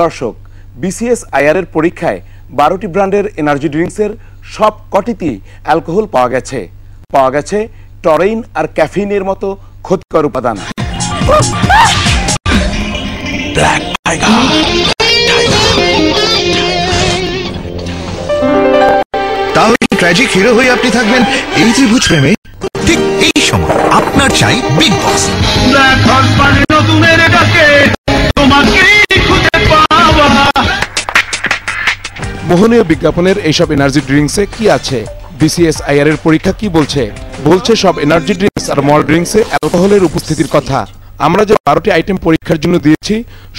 দর্শক, BCSIR এর পরীক্ষায় 12টি ব্র্যান্ডের এনার্জি ড্রিঙ্কসের সব কটিতেই অ্যালকোহল পাওয়া গেছে টরেইন আর ক্যাফেইনের মতো ক্ষতিকর উপাদান। তাহলে ট্র্যাজিক হিরো হয়ে আপনি থাকবেন এই ত্রিভুজ প্রেমে। ঠিক এই সময় আপনার চাই বিগ বস। মোহনীয় বিজ্ঞাপনের এইসব এনার্জি ড্রিঙ্কসে কি আছে? BCSIR এর পরীক্ষা কি বলছে সব এনার্জি ড্রিঙ্কস আর মল ড্রিঙ্কসে অ্যালকোহলের উপস্থিতির কথা। আমরা যে 12টি আইটেম পরীক্ষার জন্য দিয়েছি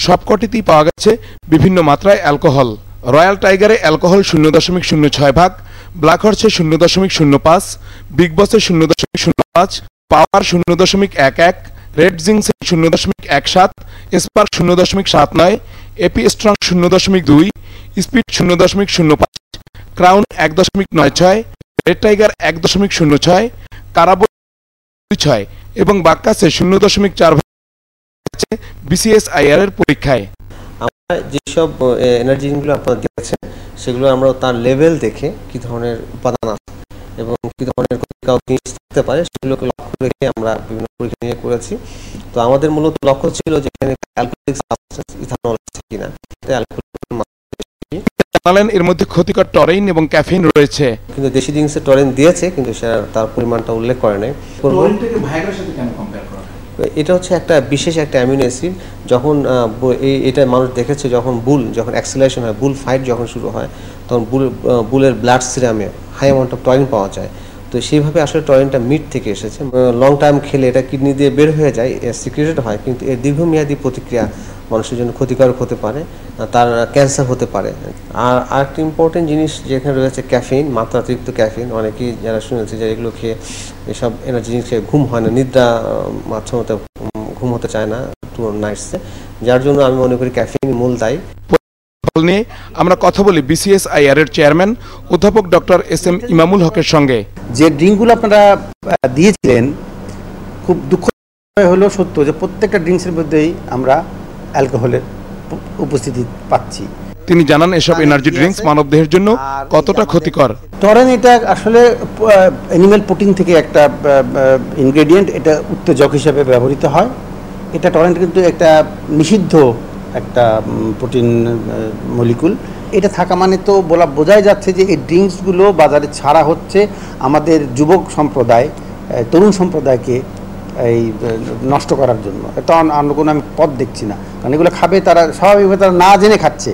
সবকটিতেই পাওয়া গেছে বিভিন্ন মাত্রায় অ্যালকোহল। রয়্যাল টাইগারে অ্যালকোহল 0.06 ভাগ, ব্ল্যাক হর্সে 0.05, বিগ বসে 0.05, পাওয়ার 0.11, রেড জিংসে 0.17, spark 0.79, AP strong 0.2, speed 0.05, crown 1.96, red tiger 1.06, Carabao 2.6 এবং বাক্কাসে 0.4 ভাগ BCSIR এর পরীক্ষায়। আমরা যেসব এনার্জি ড্রিঙ্কগুলো আপনারা দেখেছেন সেগুলো আমরা তার লেভেল দেখে কি ধরনের উপাদান আছে এবং কি ধরনের ক্ষতিকারক জিনিস থাকতে পারে সেগুলোকে লক্ষ্য রেখে আমরা বিভিন্ন পরীক্ষা নিয়ে করেছি। তো আমাদের মূলত লক্ষ্য ছিল যে এখানে অ্যালকোহলিক সাবস্টেন্স ইথানল আছে কিনা। জানালেন এর মধ্যে ক্ষতিকর টরেইন এবং ক্যাফেইন রয়েছে, কিন্তু দেশি ড্রিঙ্কসে টরেইন দিয়েছে কিন্তু সেটা তার পরিমাণটা উল্লেখ করে নাই। এটা হচ্ছে একটা বিশেষ একটা অ্যামিনো অ্যাসিড। যখন এটা মানুষ দেখেছে যখন অ্যাক্সিলারেশন হয়, বুল ফাইট যখন শুরু হয় তখন বুলের ব্লাড সিরামে হাই অ্যামাউন্ট অফ টরেইন পাওয়া যায়। তো সেইভাবে আসলে টরেইনটা মিট থেকে এসেছে। লং টাইম খেলে এটা কিডনি দিয়ে বের হয়ে যায়, সিক্রেটেড হয়, কিন্তু এর দীর্ঘমেয়াদী প্রতিক্রিয়া মানুষের জন্য ক্ষতিকারক হতে পারে, তার ক্যান্সার হতে পারে। আর আরেকটি ইম্পর্টেন্ট জিনিস যেখানে রয়েছে ক্যাফেইন, মাত্রাতিরিক্ত ক্যাফেইন। অনেকেই যারা শুনেছে যে এগুলো খেয়ে এসব এনার্জি জিনিস খেয়ে ঘুম হয় না, নিদ্রা মাঝে ঘুম হতে চায় না টু নাইটসে, যার জন্য আমি মনে করি ক্যাফেইন মূল দায়ী। নিয়ে আমরা কথা বলি BCSIR এর চেয়ারম্যান অধ্যাপক ডক্টর SM ইমামুল হকের সঙ্গে। যে ড্রিঙ্কগুলো আপনারা দিয়েছিলেন খুব দুঃখ হলো সত্য যে প্রত্যেকটা ড্রিঙ্কসের মধ্যেই আমরা অ্যালকোহলের উপস্থিতি পাচ্ছি। তিনি জানান এসব এনার্জি ড্রিঙ্কস মানবদেহের জন্য কতটা ক্ষতিকর। টরেন এটা আসলে অ্যানিম্যাল প্রোটিন থেকে একটা ইনগ্রেডিয়েন্ট, এটা উত্তেজক হিসেবে ব্যবহৃত হয়। এটা টরেন কিন্তু একটা নিষিদ্ধ একটা প্রোটিন মলিকুল। এটা থাকা মানে তো বোঝাই যাচ্ছে যে এই ড্রিঙ্কসগুলো বাজারে ছাড়া হচ্ছে আমাদের যুবক সম্প্রদায়, তরুণ সম্প্রদায়কে এই নষ্ট করার জন্য। এটা অন্য কোনো আমি পথ দেখছি না, কারণ এগুলো খাবে তারা স্বাভাবিকভাবে তারা না জেনে খাচ্ছে।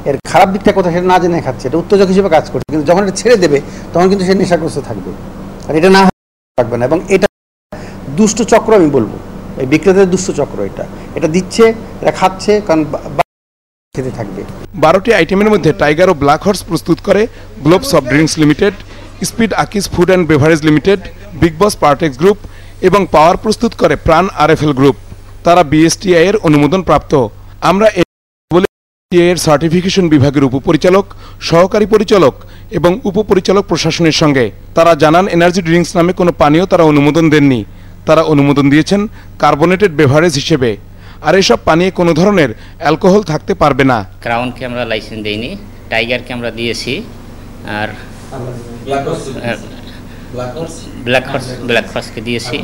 এর খারাপ দিকটা কোথায় সেটা না জেনে খাচ্ছে, এটা উত্তেজক হিসেবে কাজ করছে, কিন্তু যখন এটা ছেড়ে দেবে তখন কিন্তু সে নেশাগ্রস্ত থাকবে, আর এটা না থাকবে না। এবং এটা দুষ্ট চক্র, আমি বলবো এই বিক্রেতাদের দুষ্ট চক্র। এটা দিচ্ছে, এটা খাচ্ছে, কারণ খেতে থাকবে। 12টি আইটেমের মধ্যে টাইগার ও ব্ল্যাক হর্স প্রস্তুত করে globe soft drinks limited, speed Akij food and beverage limited, big boss Partex group এবং পাওয়ার প্রস্তুত করে প্রাণ RFL গ্রুপ। তারা BSTI এর অনুমোদন প্রাপ্ত। আমরা এর সার্টিফিকেশন বিভাগের উপপরিচালক, সহকারী পরিচালক এবং উপপরিচালক প্রশাসনের সঙ্গে। তারা জানান এনার্জি ড্রিঙ্কস নামে কোনো পানীয় তারা অনুমোদন দেননি। তারা অনুমোদন দিয়েছেন কার্বোনেটেড বেভারেজ হিসেবে, আর এসব পানীয় কোনো ধরনের অ্যালকোহল থাকতে পারবে না। ক্রাউনকে আমরা লাইসেন্স দেইনি, টাইগারকে আমরা দিয়েছি, আর ব্ল্যাক হর্সকে দিয়েছি,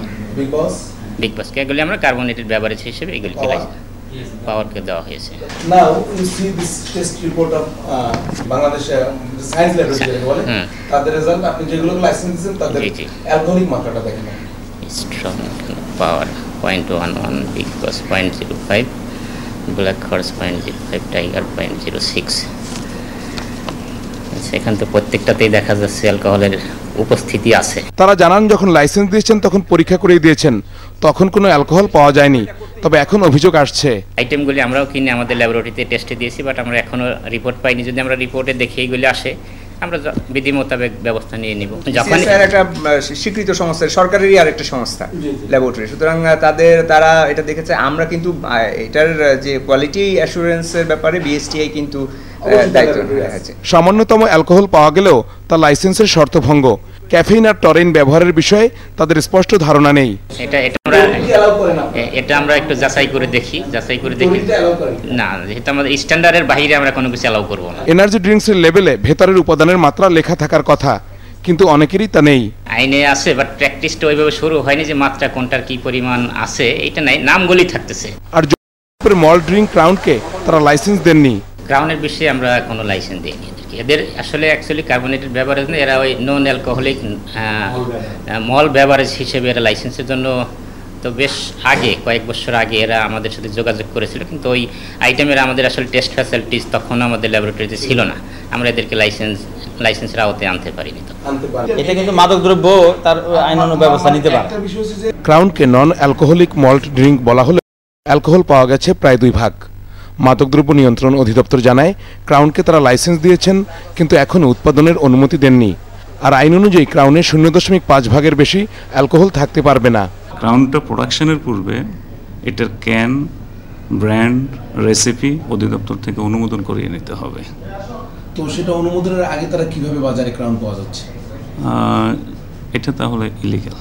বিগ বসকে। এগুলি আমরা কার্বোনেটেড বেভারেজ হিসেবে এগুলিকে লাইসেন্স, পাওয়ারকে দেওয়া হয়েছে। Now you see this test report of Bangladesh science laboratory বলে তাদের রেজাল্ট, আপনি যেগুলো লাইসেন্স দিয়েছেন তাদের অ্যালকোহলিক মাত্রাটা দেখেন। স্ট্রং পাওয়ার 0.11, বিগ বস 0.05, ব্ল্যাক হর্স 0.05, টাইগার 0.06। সেখান থেকে প্রত্যেকটাতেই দেখা যাচ্ছে অ্যালকোহলের উপস্থিতি আছে। তারা জানান যখন লাইসেন্স দিয়েছেন তখন পরীক্ষা করে দিয়েছেন, তখন কোনো অ্যালকোহল পাওয়া যায়নি, তবে এখন অভিযোগ আসছে। আইটেমগুলি আমরাও কিনে আমাদের ল্যাবরেটরিতে টেস্টে দিয়েছি, বাট আমরা এখনো রিপোর্ট পাইনি। যদি আমরা রিপোর্টে দেখি এইগুলি আসে, আমরা বিধি মোতাবেক ব্যবস্থা নিয়ে নিব। যখন একটা স্বীকৃত সংস্থা, সরকারেরই আরেকটা সংস্থা ল্যাবরেটরি, সুতরাং তারা এটা দেখেছে। আমরা কিন্তু এটার যে কোয়ালিটি অ্যাসুরেন্সের ব্যাপারে BSTI কিন্তু দায়িত্ব আছে। সামান্যতম অ্যালকোহল পাওয়া গেলেও তা লাইসেন্সের শর্তভঙ্গ। ক্যাফেইন আর টরেন ব্যবহারের বিষয়ে তাদের স্পষ্ট ধারণা নেই। এটা আমরা একটু যাচাই করে দেখি না, যেহেতু আমাদের স্ট্যান্ডার্ডের বাইরে আমরা কোনো কিছু অ্যালাউ করব না। এনার্জি ড্রিঙ্কসের লেবেলে ভেতরের উপাদানের মাত্রা লেখা থাকার কথা, কিন্তু অনেকেরই তা নেই। আইনে আছে, বাট প্র্যাকটিসটা ওইভাবে শুরু হয়নি যে মাত্রা কোনটার কি পরিমাণ আছে এটা নাই, নামগুলি থাকতেছে। আর মল্ট ড্রিঙ্ক ক্রাউনকে তারা লাইসেন্স দেননি। ক্রাউনের বিষয়ে আমরা কোনো লাইসেন্স দিইনি এদেরকে। এদের আসলে অ্যাকচুয়ালি কার্বনেটেড বেভারেজ না, এরা ওই নন অ্যালকোহলিক মল বেভারেজ হিসেবে এরা লাইসেন্সের জন্য তো বেশ আগে, কয়েক বছর আগে এরা আমাদের সাথে যোগাযোগ করেছিল, কিন্তু ওই আইটেমের আমাদের আসলে টেস্ট ফ্যাসিলিটিস তখন আমাদের ল্যাবরেটরিতে ছিল না, আমরা এদেরকে লাইসেন্সের আওতায় আনতে পারিনি। এটা কিন্তু মাদকদ্রব্য, তার আইনানুগ ব্যবস্থা নিতে পারে। ক্রাউনকে নন অ্যালকোহলিক মল্ট ড্রিঙ্ক বলা হলে অ্যালকোহল পাওয়া গেছে প্রায় 2 ভাগ। মাদকদ্রব্য নিয়ন্ত্রণ অধিদপ্তর জানায় ক্রাউনকে তারা লাইসেন্স দিয়েছেন, কিন্তু এখনও উৎপাদনের অনুমতি দেননি। আর আইন অনুযায়ী ক্রাউনে 0.5 ভাগের বেশি অ্যালকোহল থাকতে পারবে না। ক্রাউনটা প্রোডাকশনের পূর্বে এটার ক্যান, ব্র্যান্ড, রেসিপি অধিদপ্তর থেকে অনুমোদন করিয়ে নিতে হবে। তো সেটা অনুমোদনের আগে তারা কিভাবে বাজারে ক্রাউন পাওয়া যাচ্ছে? এটা তাহলে ইলিগাল।